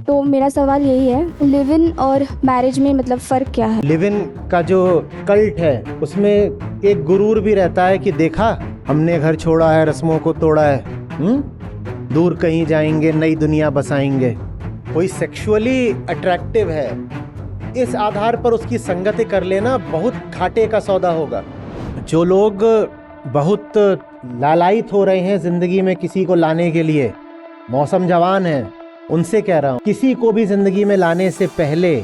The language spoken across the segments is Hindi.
तो मेरा सवाल यही है, लिव इन और मैरिज में मतलब फ़र्क क्या है? लिव इन का जो कल्ट है उसमें एक गुरूर भी रहता है कि देखा हमने घर छोड़ा है, रस्मों को तोड़ा है, दूर कहीं जाएंगे, नई दुनिया बसाएंगे। कोई सेक्सुअली अट्रैक्टिव है, इस आधार पर उसकी संगति कर लेना बहुत घाटे का सौदा होगा। जो लोग बहुत लालायित हो रहे हैं जिंदगी में किसी को लाने के लिए, मौसम जवान है, उनसे कह रहा हूं, किसी को भी जिंदगी में लाने से पहले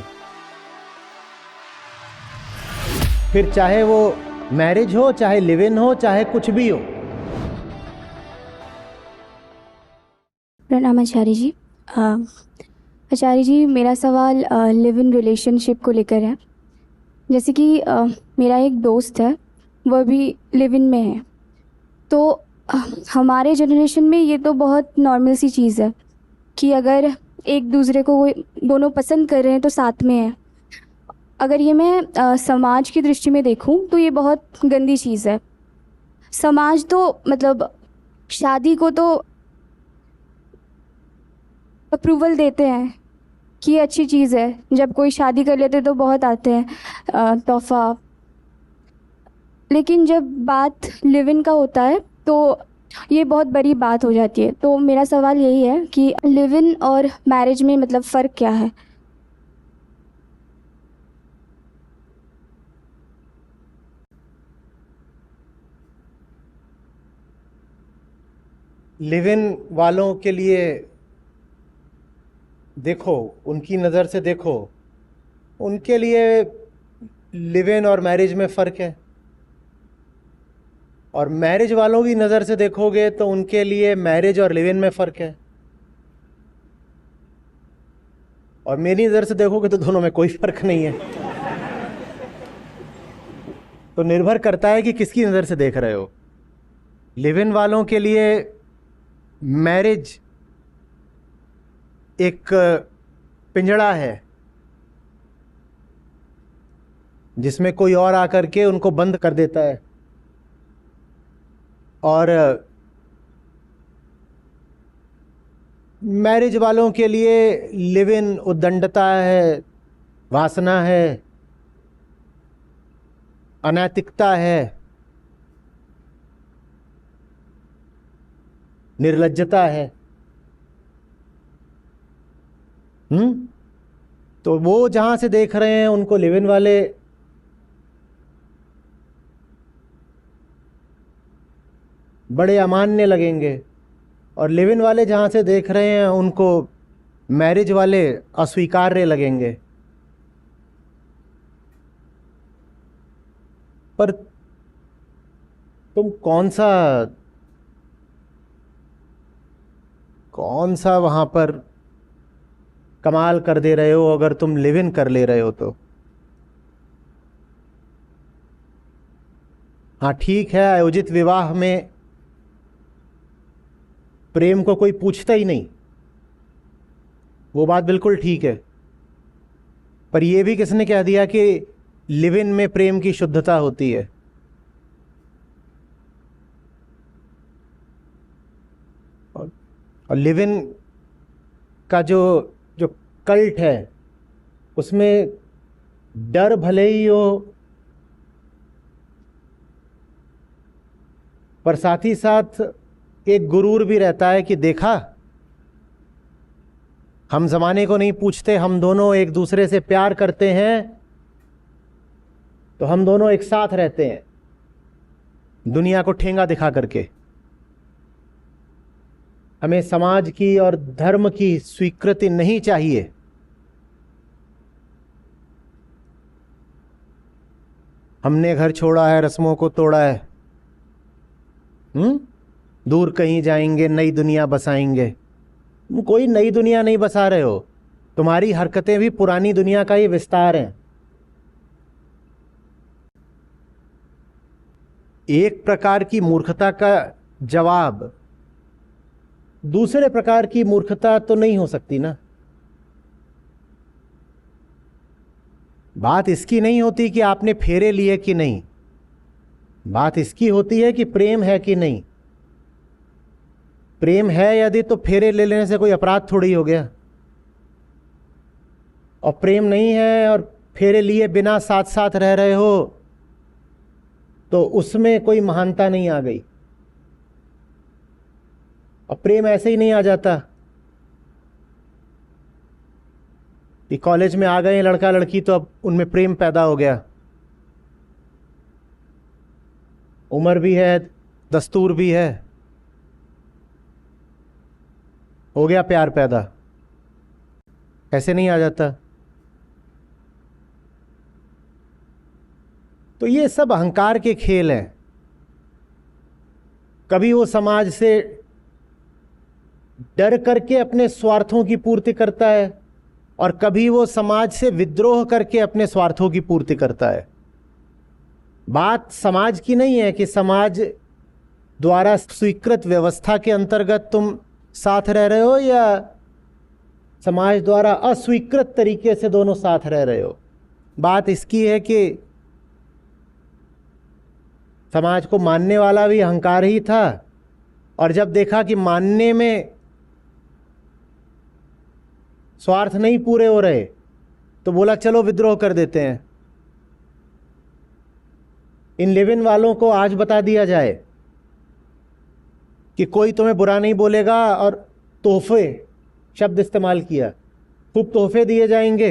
फिर चाहे वो मैरिज हो, चाहे लिव इन हो, चाहे कुछ भी हो। प्रणाम आचार्य जी। आचार्य जी, मेरा सवाल लिव इन रिलेशनशिप को लेकर है। जैसे कि मेरा एक दोस्त है, वह भी लिव इन में है। तो हमारे जनरेशन में ये तो बहुत नॉर्मल सी चीज़ है कि अगर एक दूसरे को दोनों पसंद कर रहे हैं तो साथ में है। अगर ये मैं समाज की दृष्टि में देखूं तो ये बहुत गंदी चीज़ है। समाज तो मतलब शादी को तो अप्रूवल देते हैं कि ये अच्छी चीज़ है। जब कोई शादी कर लेते तो बहुत आते हैं तोहफा, लेकिन जब बात लिव इन का होता है तो ये बहुत बड़ी बात हो जाती है। तो मेरा सवाल यही है कि लिव इन और मैरिज में मतलब फ़र्क क्या है? लिव इन वालों के लिए देखो, उनकी नज़र से देखो, उनके लिए लिव इन और मैरिज में फ़र्क है। और मैरिज वालों की नज़र से देखोगे तो उनके लिए मैरिज और लिव इन में फ़र्क है। और मेरी नज़र से देखोगे तो दोनों में कोई फ़र्क नहीं है। तो निर्भर करता है कि किसकी नज़र से देख रहे हो। लिव इन वालों के लिए मैरिज एक पिंजड़ा है जिसमें कोई और आकर के उनको बंद कर देता है। और मैरिज वालों के लिए लिव इन उद्दंडता है, वासना है, अनैतिकता है, निर्लज्जता है। तो वो जहां से देख रहे हैं उनको लिव इन वाले बड़े अमान्य लगेंगे, और लिव इन वाले जहां से देख रहे हैं उनको मैरिज वाले अस्वीकार्य लगेंगे। पर तुम कौन सा वहां पर कमाल कर दे रहे हो अगर तुम लिव इन कर ले रहे हो तो। हाँ ठीक है, आयोजित विवाह में प्रेम को कोई पूछता ही नहीं, वो बात बिल्कुल ठीक है। पर यह भी किसने कह दिया कि लिव इन में प्रेम की शुद्धता होती है? और लिव इन का जो जो कल्ट है उसमें डर भले ही हो, पर साथ ही साथ एक गुरूर भी रहता है कि देखा हम जमाने को नहीं पूछते, हम दोनों एक दूसरे से प्यार करते हैं तो हम दोनों एक साथ रहते हैं, दुनिया को ठेंगा दिखा करके। हमें समाज की और धर्म की स्वीकृति नहीं चाहिए। हमने घर छोड़ा है, रस्मों को तोड़ा है, दूर कहीं जाएंगे, नई दुनिया बसाएंगे। तुम कोई नई दुनिया नहीं बसा रहे हो, तुम्हारी हरकतें भी पुरानी दुनिया का ही विस्तार हैं। एक प्रकार की मूर्खता का जवाब दूसरे प्रकार की मूर्खता तो नहीं हो सकती ना। बात इसकी नहीं होती कि आपने फेरे लिए कि नहीं, बात इसकी होती है कि प्रेम है कि नहीं। प्रेम है यदि तो फेरे ले लेने से कोई अपराध थोड़ी हो गया। और प्रेम नहीं है और फेरे लिए बिना साथ साथ रह रहे हो, तो उसमें कोई महानता नहीं आ गई। और प्रेम ऐसे ही नहीं आ जाता कि कॉलेज में आ गए लड़का लड़की तो अब उनमें प्रेम पैदा हो गया। उम्र भी है, दस्तूर भी है, हो गया प्यार पैदा। ऐसे नहीं आ जाता। तो ये सब अहंकार के खेल हैं। कभी वो समाज से डर करके अपने स्वार्थों की पूर्ति करता है और कभी वो समाज से विद्रोह करके अपने स्वार्थों की पूर्ति करता है। बात समाज की नहीं है कि समाज द्वारा स्वीकृत व्यवस्था के अंतर्गत तुम साथ रह रहे हो या समाज द्वारा अस्वीकृत तरीके से दोनों साथ रह रहे हो। बात इसकी है कि समाज को मानने वाला भी अहंकार ही था और जब देखा कि मानने में स्वार्थ नहीं पूरे हो रहे तो बोला चलो विद्रोह कर देते हैं। इन लिव इन वालों को आज बता दिया जाए कि कोई तुम्हें बुरा नहीं बोलेगा और तोहफे शब्द इस्तेमाल किया, खूब तोहफे दिए जाएंगे,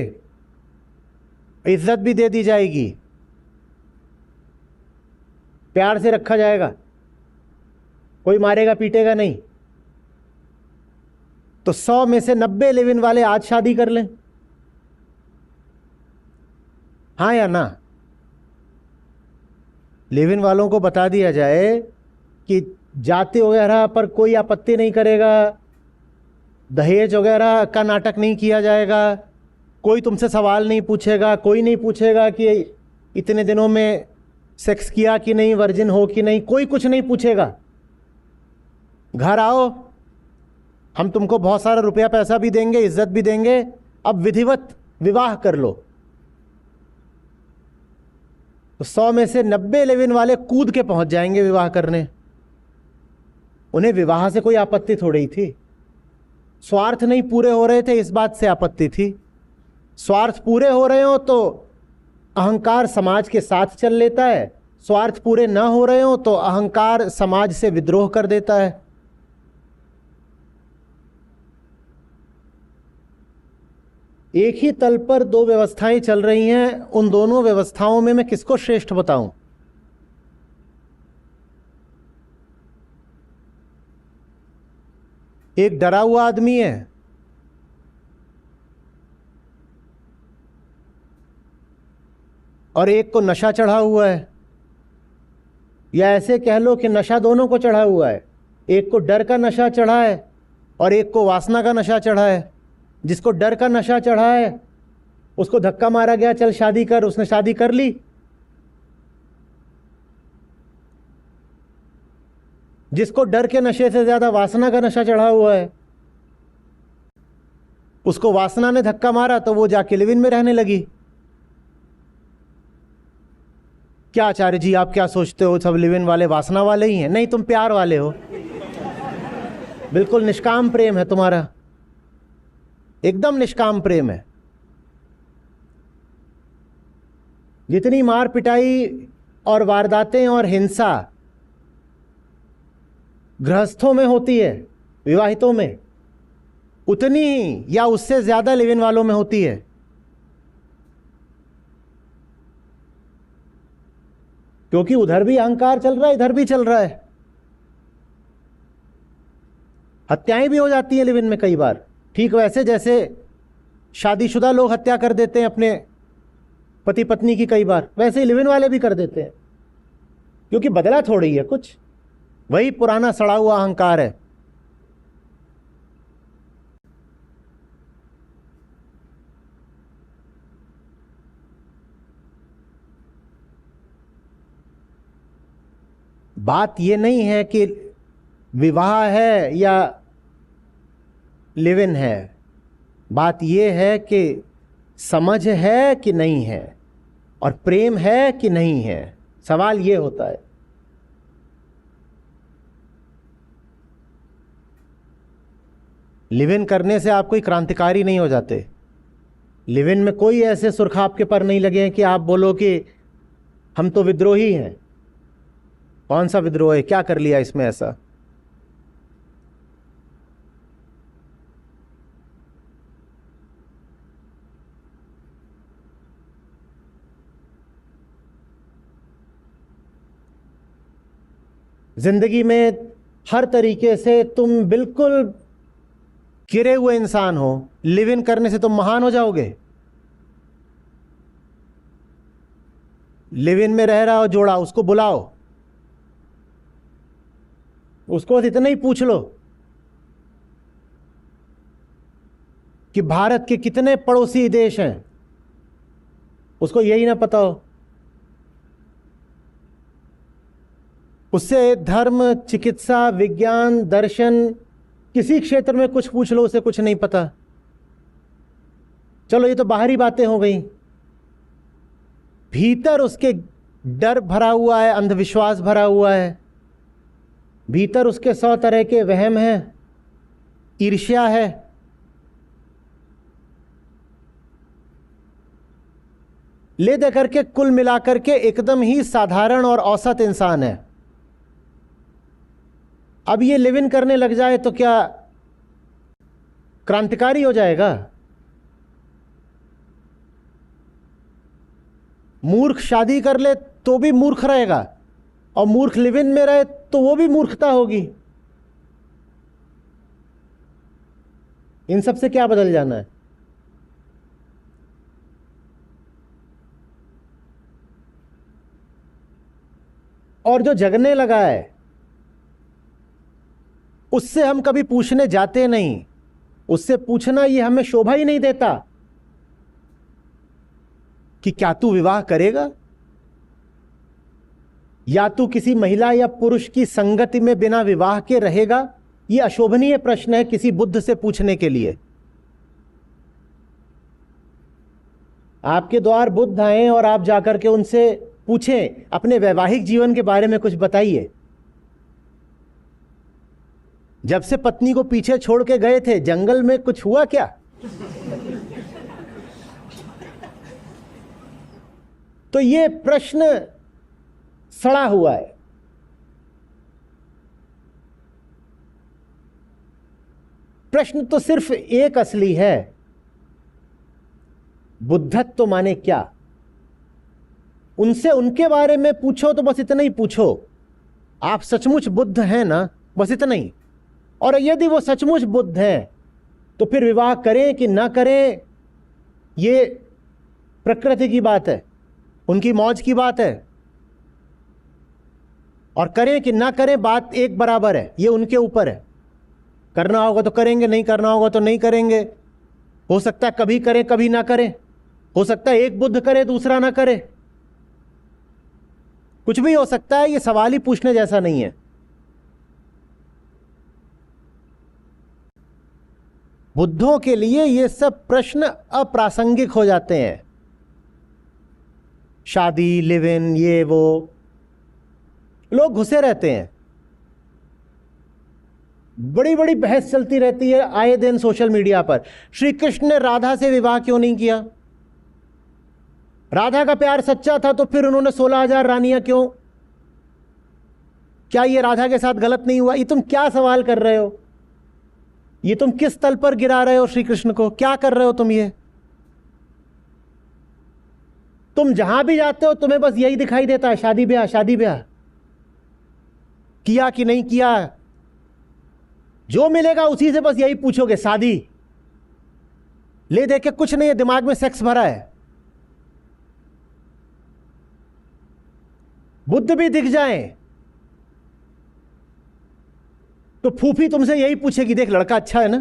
इज्जत भी दे दी जाएगी, प्यार से रखा जाएगा, कोई मारेगा पीटेगा नहीं। तो 100 में से 90 लिव इन वाले आज शादी कर लें, हाँ या ना? लिव इन वालों को बता दिया जाए कि जाति वगैरह पर कोई आपत्ति नहीं करेगा, दहेज वगैरह का नाटक नहीं किया जाएगा, कोई तुमसे सवाल नहीं पूछेगा, कोई नहीं पूछेगा कि इतने दिनों में सेक्स किया कि नहीं, वर्जिन हो कि नहीं, कोई कुछ नहीं पूछेगा। घर आओ, हम तुमको बहुत सारा रुपया पैसा भी देंगे, इज्जत भी देंगे, अब विधिवत विवाह कर लो। तो 100 में से 90 लिव इन वाले कूद के पहुंच जाएंगे विवाह करने। उन्हें विवाह से कोई आपत्ति थोड़ी थी, स्वार्थ नहीं पूरे हो रहे थे इस बात से आपत्ति थी। स्वार्थ पूरे हो रहे हो तो अहंकार समाज के साथ चल लेता है, स्वार्थ पूरे ना हो रहे हो तो अहंकार समाज से विद्रोह कर देता है। एक ही तल पर दो व्यवस्थाएं चल रही हैं, उन दोनों व्यवस्थाओं में मैं किसको श्रेष्ठ बताऊं? एक डरा हुआ आदमी है, और एक को नशा चढ़ा हुआ है, या ऐसे कह लो कि नशा दोनों को चढ़ा हुआ है। एक को डर का नशा चढ़ा है और एक को वासना का नशा चढ़ा है। जिसको डर का नशा चढ़ा है उसको धक्का मारा गया, चल शादी कर, उसने शादी कर ली। जिसको डर के नशे से ज्यादा वासना का नशा चढ़ा हुआ है उसको वासना ने धक्का मारा तो वो जाके लिव इन में रहने लगी। क्या आचार्य जी आप क्या सोचते हो, सब लिव इन वाले वासना वाले ही हैं? नहीं, तुम प्यार वाले हो, बिल्कुल निष्काम प्रेम है तुम्हारा, एकदम निष्काम प्रेम है। जितनी मार पिटाई और वारदातें और हिंसा गृहस्थों में होती है, विवाहितों में, उतनी ही या उससे ज्यादा लिव इन वालों में होती है। क्योंकि उधर भी अहंकार चल रहा है, इधर भी चल रहा है। हत्याएं भी हो जाती हैं लिव इन में कई बार, ठीक वैसे जैसे शादीशुदा लोग हत्या कर देते हैं अपने पति पत्नी की, कई बार वैसे ही लिव इन वाले भी कर देते हैं। क्योंकि बदला थोड़ी है कुछ, वही पुराना सड़ा हुआ अहंकार है। बात यह नहीं है कि विवाह है या लिव इन है, बात यह है कि समझ है कि नहीं है और प्रेम है कि नहीं है। सवाल यह होता है। लिव इन करने से आप कोई क्रांतिकारी नहीं हो जाते। लिव इन में कोई ऐसे सुर्ख आपके पर नहीं लगे हैं कि आप बोलो कि हम तो विद्रोही हैं। कौन सा विद्रोह है, क्या कर लिया इसमें ऐसा? जिंदगी में हर तरीके से तुम बिल्कुल गिरे हुए इंसान हो, लिव इन करने से तुम महान हो जाओगे। लिव इन में रह रहा हो जोड़ा, उसको बुलाओ, उसको बस इतना ही पूछ लो कि भारत के कितने पड़ोसी देश हैं, उसको यही ना पता हो। उससे धर्म, चिकित्सा, विज्ञान, दर्शन, किसी क्षेत्र में कुछ पूछ लो, उसे कुछ नहीं पता। चलो ये तो बाहरी बातें हो गई, भीतर उसके डर भरा हुआ है, अंधविश्वास भरा हुआ है, भीतर उसके 100 तरह के वहम हैं, ईर्ष्या है। ले दे करके कुल मिलाकर के एकदम ही साधारण और औसत इंसान है। अब ये लिव इन करने लग जाए तो क्या क्रांतिकारी हो जाएगा? मूर्ख शादी कर ले तो भी मूर्ख रहेगा, और मूर्ख लिव इन में रहे तो वो भी मूर्खता होगी। इन सब से क्या बदल जाना है? और जो जगने लगा है उससे हम कभी पूछने जाते नहीं। उससे पूछना ये हमें शोभा ही नहीं देता कि क्या तू विवाह करेगा, या तू किसी महिला या पुरुष की संगति में बिना विवाह के रहेगा। यह अशोभनीय प्रश्न है किसी बुद्ध से पूछने के लिए। आपके द्वार बुद्ध आए और आप जाकर के उनसे पूछें अपने वैवाहिक जीवन के बारे में कुछ बताइए। जब से पत्नी को पीछे छोड़ के गए थे जंगल में कुछ हुआ क्या? तो ये प्रश्न सड़ा हुआ है। प्रश्न तो सिर्फ एक असली है, बुद्धत्व माने क्या? उनसे उनके बारे में पूछो तो बस इतना ही पूछो, आप सचमुच बुद्ध हैं ना, बस इतना ही। और यदि वो सचमुच बुद्ध हैं तो फिर विवाह करें कि ना करें ये प्रकृति की बात है, उनकी मौज की बात है। और करें कि ना करें बात एक बराबर है, ये उनके ऊपर है। करना होगा तो करेंगे, नहीं करना होगा तो नहीं करेंगे। हो सकता है कभी करें कभी ना करें, हो सकता है एक बुद्ध करे दूसरा ना करे, कुछ भी हो सकता है। ये सवाल ही पूछने जैसा नहीं है। बुद्धों के लिए ये सब प्रश्न अप्रासंगिक हो जाते हैं। शादी, लिव इन, ये वो, लोग घुसे रहते हैं। बड़ी बड़ी बहस चलती रहती है आए दिन सोशल मीडिया पर। श्री कृष्ण ने राधा से विवाह क्यों नहीं किया? राधा का प्यार सच्चा था तो फिर उन्होंने 16,000 रानियां क्यों? क्या ये राधा के साथ गलत नहीं हुआ? ये तुम क्या सवाल कर रहे हो? ये तुम किस तल पर गिरा रहे हो श्री कृष्ण को? क्या कर रहे हो तुम? ये तुम जहां भी जाते हो तुम्हें बस यही दिखाई देता है, शादी ब्याह, शादी ब्याह। किया कि नहीं किया, जो मिलेगा उसी से बस यही पूछोगे, शादी। ले दे के कुछ नहीं है, दिमाग में सेक्स भरा है। बुद्ध भी दिख जाए तो फूफी तुमसे यही पूछेगी, देख लड़का अच्छा है ना।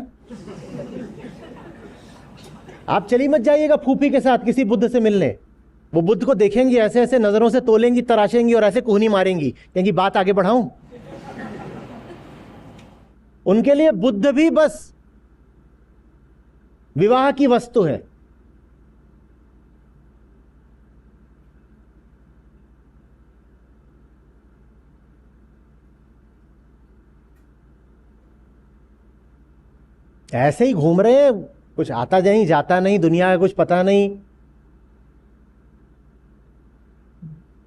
आप चली मत जाइएगा फूफी के साथ किसी बुद्ध से मिलने। वो बुद्ध को देखेंगी, ऐसे ऐसे नजरों से तोलेंगी, तराशेंगी और ऐसे कुहनी मारेंगी, कहेंगी बात आगे बढ़ाऊं। उनके लिए बुद्ध भी बस विवाह की वस्तु है। ऐसे ही घूम रहे हैं कुछ आता नहीं जाता नहीं, दुनिया का कुछ पता नहीं,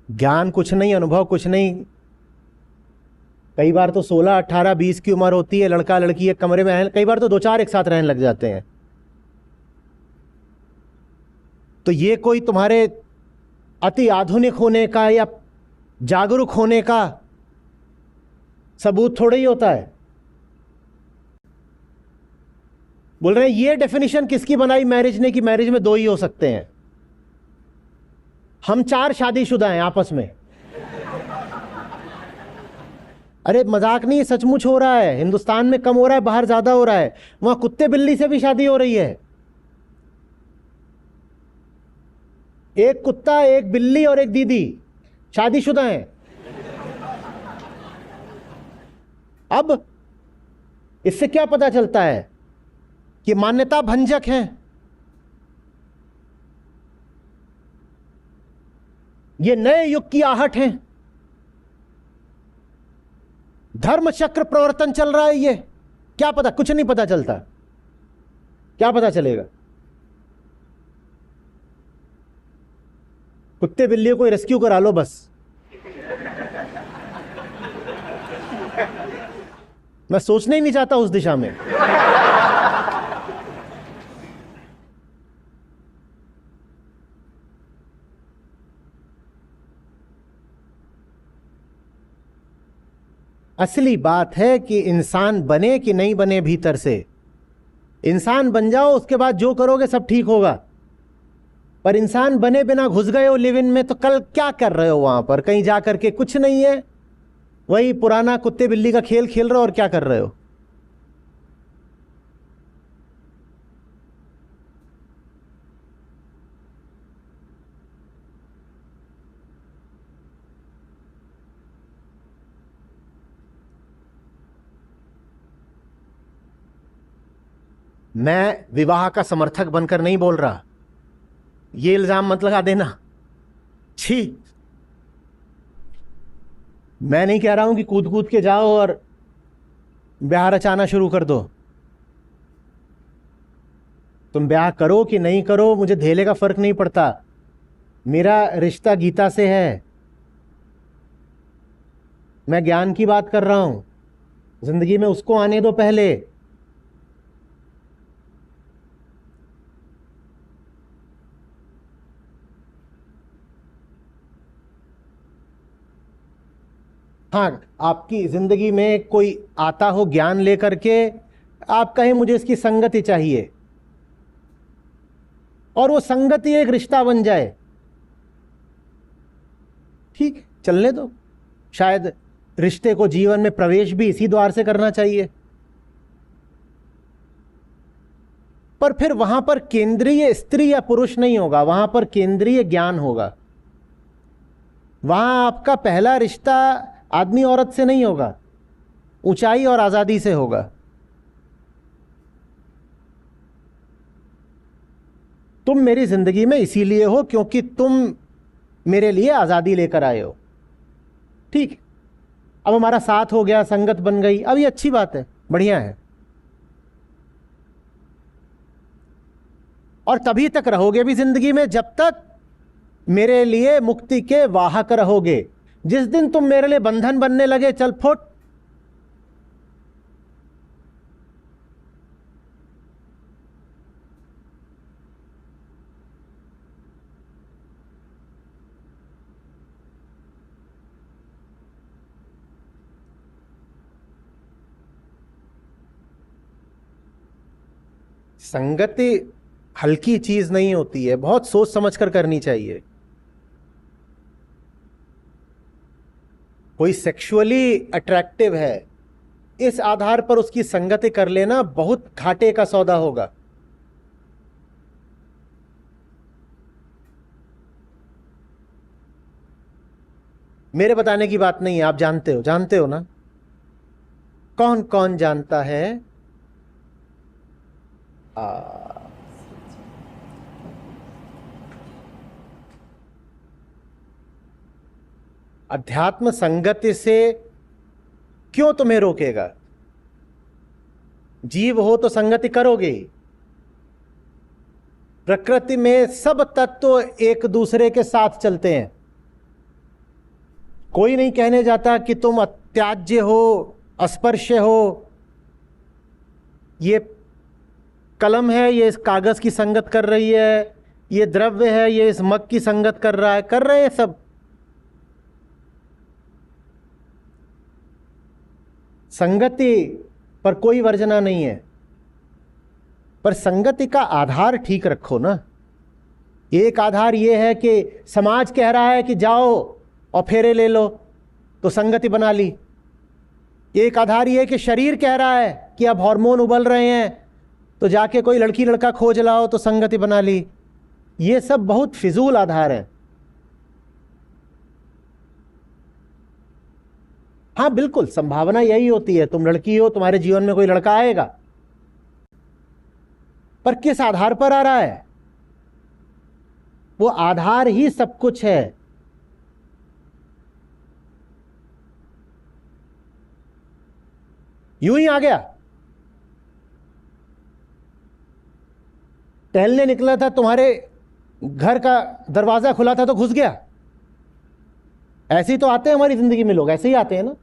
ज्ञान कुछ नहीं, अनुभव कुछ नहीं। कई बार तो 16, 18, 20 की उम्र होती है, लड़का लड़की एक कमरे में है, कई बार तो 2-4 एक साथ रहने लग जाते हैं। तो ये कोई तुम्हारे अति आधुनिक होने का या जागरूक होने का सबूत थोड़ा ही होता है। बोल रहे हैं ये डेफिनेशन किसकी बनाई मैरिज ने कि मैरिज में 2 ही हो सकते हैं। हम 4 शादीशुदा हैं आपस में। अरे मजाक नहीं, सचमुच हो रहा है। हिंदुस्तान में कम हो रहा है, बाहर ज्यादा हो रहा है। वहां कुत्ते बिल्ली से भी शादी हो रही है। एक कुत्ता, एक बिल्ली और एक दीदी शादीशुदा हैं। अब इससे क्या पता चलता है कि मान्यता भंजक हैं। ये नए युग की आहट है। धर्म चक्र प्रवर्तन चल रहा है। ये क्या पता, कुछ नहीं पता चलता। क्या पता चलेगा? कुत्ते बिल्लियों को रेस्क्यू करा लो बस। मैं सोचना ही नहीं चाहता उस दिशा में। असली बात है कि इंसान बने कि नहीं बने भीतर से। इंसान बन जाओ, उसके बाद जो करोगे सब ठीक होगा। पर इंसान बने बिना घुस गए हो लिव इन में, तो कल क्या कर रहे हो वहां पर? कहीं जा करके कुछ नहीं है, वही पुराना कुत्ते बिल्ली का खेल खेल रहे हो। और क्या कर रहे हो? मैं विवाह का समर्थक बनकर नहीं बोल रहा, ये इल्जाम मत लगा देना। छी, मैं नहीं कह रहा हूं कि कूद कूद के जाओ और ब्याह रचाना शुरू कर दो। तुम ब्याह करो कि नहीं करो, मुझे धेले का फर्क नहीं पड़ता। मेरा रिश्ता गीता से है। मैं ज्ञान की बात कर रहा हूं। जिंदगी में उसको आने दो पहले। हाँ, आपकी जिंदगी में कोई आता हो ज्ञान लेकर के, आप कहें मुझे इसकी संगति चाहिए, और वो संगति एक रिश्ता बन जाए, ठीक, चलने दो। शायद रिश्ते को जीवन में प्रवेश भी इसी द्वार से करना चाहिए। पर फिर वहां पर केंद्रीय स्त्री या पुरुष नहीं होगा, वहां पर केंद्रीय ज्ञान होगा। वहां आपका पहला रिश्ता आदमी औरत से नहीं होगा, ऊंचाई और आजादी से होगा। तुम मेरी जिंदगी में इसीलिए हो क्योंकि तुम मेरे लिए आजादी लेकर आए हो, ठीक। अब हमारा साथ हो गया, संगत बन गई, अब ये अच्छी बात है, बढ़िया है। और तभी तक रहोगे भी जिंदगी में जब तक मेरे लिए मुक्ति के वाहक रहोगे। जिस दिन तुम मेरे लिए बंधन बनने लगे, चल फुट, संगति हल्की चीज नहीं होती है, बहुत सोच समझकर करनी चाहिए। कोई सेक्सुअली अट्रैक्टिव है, इस आधार पर उसकी संगति कर लेना बहुत घाटे का सौदा होगा। मेरे बताने की बात नहीं है, आप जानते हो ना। कौन कौन जानता है? अध्यात्म संगति से क्यों तुम्हें रोकेगा? जीव हो तो संगति करोगे ही। प्रकृति में सब तत्व एक दूसरे के साथ चलते हैं। कोई नहीं कहने जाता कि तुम अत्याज्य हो, अस्पर्श्य हो। ये कलम है, ये इस कागज की संगत कर रही है, ये द्रव्य है, ये इस मग की संगत कर रहा है, कर रहे हैं सब। संगति पर कोई वर्जना नहीं है, पर संगति का आधार ठीक रखो ना। एक आधार ये है कि समाज कह रहा है कि जाओ और फेरे ले लो, तो संगति बना ली। एक आधार ये है कि शरीर कह रहा है कि अब हार्मोन उबल रहे हैं, तो जाके कोई लड़की लड़का खोज लाओ, तो संगति बना ली। ये सब बहुत फिजूल आधार है। हाँ बिल्कुल, संभावना यही होती है, तुम लड़की हो, तुम्हारे जीवन में कोई लड़का आएगा, पर किस आधार पर आ रहा है? वो आधार ही सब कुछ है। यूं ही आ गया, टहलने निकला था, तुम्हारे घर का दरवाजा खुला था तो घुस गया। ऐसे ही तो आते हैं हमारी जिंदगी में लोग, ऐसे ही आते हैं ना।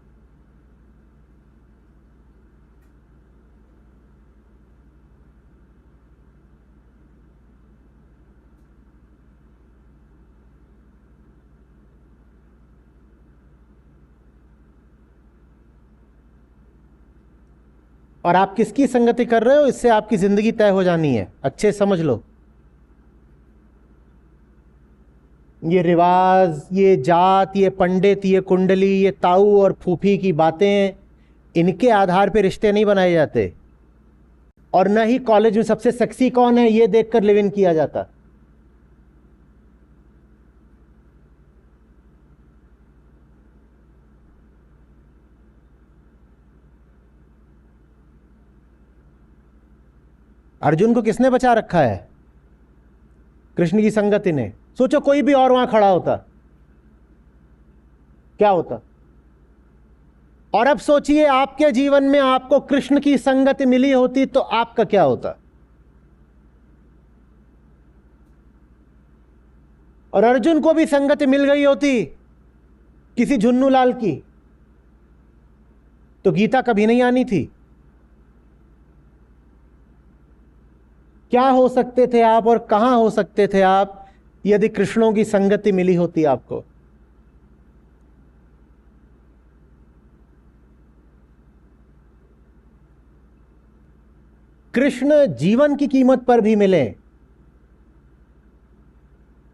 और आप किसकी संगति कर रहे हो, इससे आपकी जिंदगी तय हो जानी है, अच्छे समझ लो। ये रिवाज, ये जात, ये पंडित, ये कुंडली, ये ताऊ और फूफी की बातें, इनके आधार पे रिश्ते नहीं बनाए जाते। और न ही कॉलेज में सबसे सेक्सी कौन है ये देखकर लिव इन किया जाता। अर्जुन को किसने बचा रखा है? कृष्ण की संगति ने। सोचो कोई भी और वहां खड़ा होता, क्या होता? और अब सोचिए आपके जीवन में आपको कृष्ण की संगति मिली होती तो आपका क्या होता? और अर्जुन को भी संगति मिल गई होती किसी झुन्नू लाल की, तो गीता कभी नहीं आनी थी। क्या हो सकते थे आप और कहां हो सकते थे आप यदि कृष्णों की संगति मिली होती आपको? कृष्ण जीवन की कीमत पर भी मिले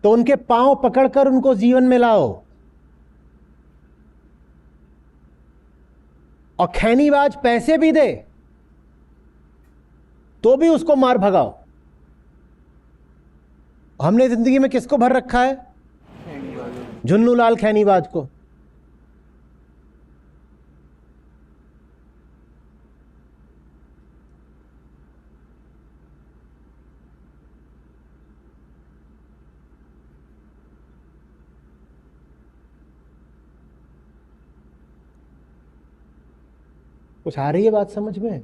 तो उनके पांव पकड़कर उनको जीवन में लाओ, और खैनीबाज पैसे भी दे तो भी उसको मार भगाओ। हमने जिंदगी में किसको भर रखा है? झुन्नू लाल खैनीबाज को। कुछ आ रही है बात समझ में?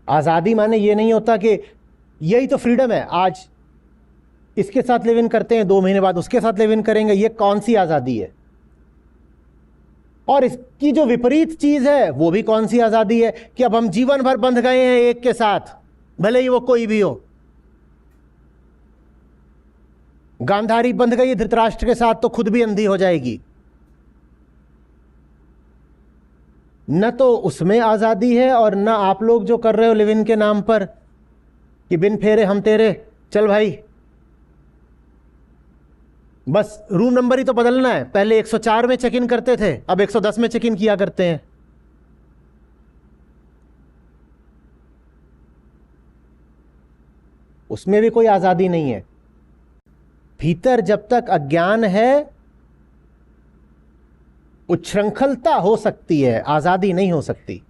आजादी माने ये नहीं होता कि यही तो फ्रीडम है, आज इसके साथ लिव इन करते हैं, 2 महीने बाद उसके साथ लिव इन करेंगे। ये कौन सी आजादी है? और इसकी जो विपरीत चीज है वो भी कौन सी आजादी है कि अब हम जीवन भर बंध गए हैं एक के साथ, भले ही वो कोई भी हो। गांधारी बंध गई धृतराष्ट्र के साथ तो खुद भी अंधी हो जाएगी। न तो उसमें आजादी है और न आप लोग जो कर रहे हो लिव इन के नाम पर कि बिन फेरे हम तेरे, चल भाई बस रूम नंबर ही तो बदलना है। पहले 104 में चेक इन करते थे, अब 110 में चेक इन किया करते हैं। उसमें भी कोई आजादी नहीं है। भीतर जब तक अज्ञान है उच्छृंखलता हो सकती है, आजादी नहीं हो सकती।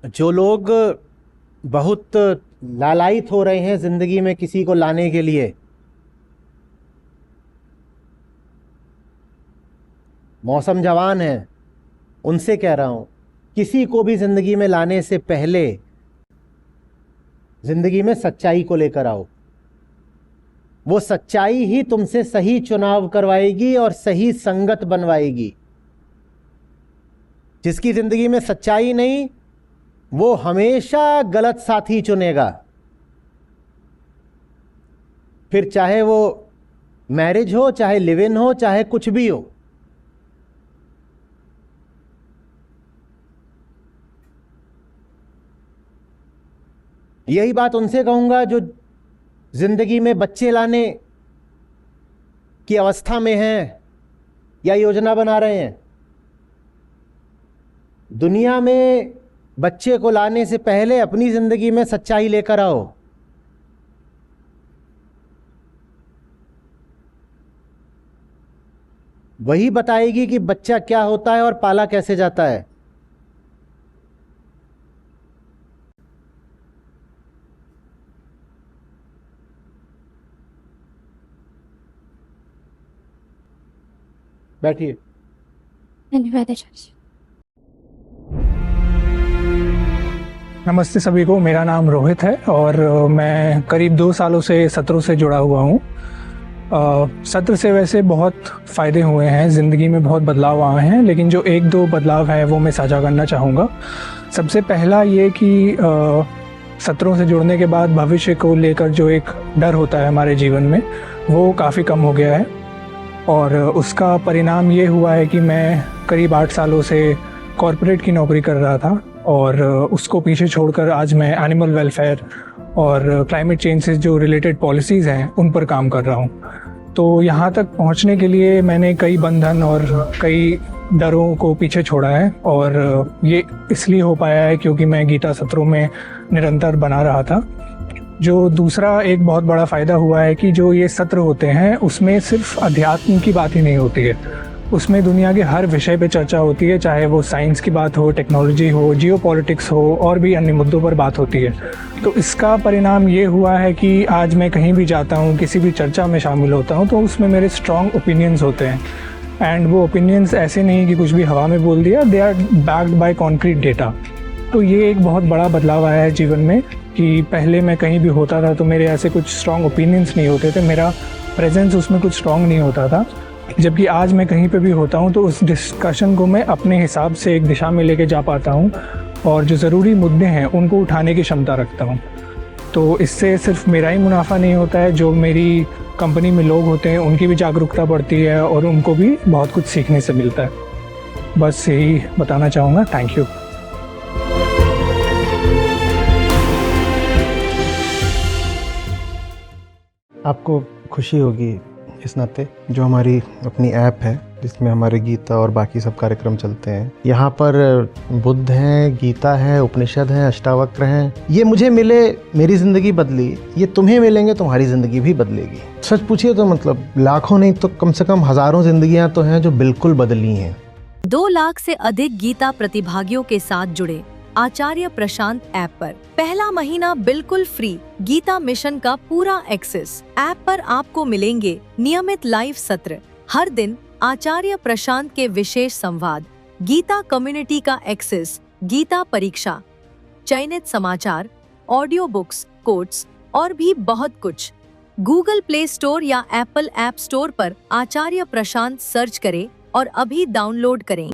जो लोग बहुत लालायित हो रहे हैं जिंदगी में किसी को लाने के लिए, मौसम जवान है, उनसे कह रहा हूं, किसी को भी जिंदगी में लाने से पहले जिंदगी में सच्चाई को लेकर आओ। वो सच्चाई ही तुमसे सही चुनाव करवाएगी और सही संगत बनवाएगी। जिसकी जिंदगी में सच्चाई नहीं, वो हमेशा गलत साथी चुनेगा। फिर चाहे वो मैरिज हो, चाहे लिव इन हो, चाहे कुछ भी हो। यही बात उनसे कहूंगा जो जिंदगी में बच्चे लाने की अवस्था में हैं या योजना बना रहे हैं। दुनिया में बच्चे को लाने से पहले अपनी जिंदगी में सच्चाई लेकर आओ। वही बताएगी कि बच्चा क्या होता है और पाला कैसे जाता है। बैठिए। धन्यवाद आचार्य जी। नमस्ते सभी को, मेरा नाम रोहित है और मैं करीब 2 सालों से सत्रों से जुड़ा हुआ हूँ। सत्र से वैसे बहुत फ़ायदे हुए हैं, ज़िंदगी में बहुत बदलाव आए हैं, लेकिन जो 1-2 बदलाव है वो मैं साझा करना चाहूँगा। सबसे पहला ये कि सत्रों से जुड़ने के बाद भविष्य को लेकर जो एक डर होता है हमारे जीवन में, वो काफ़ी कम हो गया है। और उसका परिणाम ये हुआ है कि मैं करीब 8 सालों से कॉरपोरेट की नौकरी कर रहा था और उसको पीछे छोड़कर आज मैं एनिमल वेलफेयर और क्लाइमेट चेंज से जो रिलेटेड पॉलिसीज़ हैं उन पर काम कर रहा हूँ। तो यहाँ तक पहुँचने के लिए मैंने कई बंधन और कई डरों को पीछे छोड़ा है और ये इसलिए हो पाया है क्योंकि मैं गीता सत्रों में निरंतर बना रहा था। जो दूसरा एक बहुत बड़ा फ़ायदा हुआ है कि जो ये सत्र होते हैं उसमें सिर्फ अध्यात्म की बात ही नहीं होती है, उसमें दुनिया के हर विषय पे चर्चा होती है, चाहे वो साइंस की बात हो, टेक्नोलॉजी हो, जियोपॉलिटिक्स हो और भी अन्य मुद्दों पर बात होती है। तो इसका परिणाम ये हुआ है कि आज मैं कहीं भी जाता हूँ, किसी भी चर्चा में शामिल होता हूँ तो उसमें मेरे स्ट्रॉन्ग ओपिनियंस होते हैं। एंड वो ओपिनियंस ऐसे नहीं कि कुछ भी हवा में बोल दिया, they are backed by concrete data. तो ये एक बहुत बड़ा बदलाव आया है जीवन में कि पहले मैं कहीं भी होता था तो मेरे ऐसे कुछ स्ट्रॉन्ग ओपिनियंस नहीं होते थे, मेरा प्रेजेंस उसमें कुछ स्ट्रॉन्ग नहीं होता था। जबकि आज मैं कहीं पे भी होता हूँ तो उस डिस्कशन को मैं अपने हिसाब से एक दिशा में लेके जा पाता हूँ और जो ज़रूरी मुद्दे हैं उनको उठाने की क्षमता रखता हूँ। तो इससे सिर्फ मेरा ही मुनाफा नहीं होता है, जो मेरी कंपनी में लोग होते हैं उनकी भी जागरूकता बढ़ती है और उनको भी बहुत कुछ सीखने से मिलता है। बस यही बताना चाहूँगा। Thank you. आपको खुशी होगी इस नाते जो हमारी अपनी ऐप है जिसमें हमारे गीता और बाकी सब कार्यक्रम चलते हैं, यहाँ पर बुद्ध हैं, गीता है, उपनिषद हैं, अष्टावक्र हैं। ये मुझे मिले, मेरी ज़िंदगी बदली, ये तुम्हें मिलेंगे, तुम्हारी ज़िंदगी भी बदलेगी। सच पूछिए तो मतलब लाखों नहीं तो कम से कम हज़ारों ज़िंदगियाँ तो हैं जो बिल्कुल बदली हैं। 2 लाख से अधिक गीता प्रतिभागियों के साथ जुड़े आचार्य प्रशांत ऐप पर पहला महीना बिल्कुल फ्री गीता मिशन का पूरा एक्सेस। ऐप पर आपको मिलेंगे नियमित लाइव सत्र, हर दिन आचार्य प्रशांत के विशेष संवाद, गीता कम्युनिटी का एक्सेस, गीता परीक्षा, चयनित समाचार, ऑडियो बुक्स, कोट्स और भी बहुत कुछ। गूगल प्ले स्टोर या एप्पल ऐप स्टोर पर आचार्य प्रशांत सर्च करें और अभी डाउनलोड करें।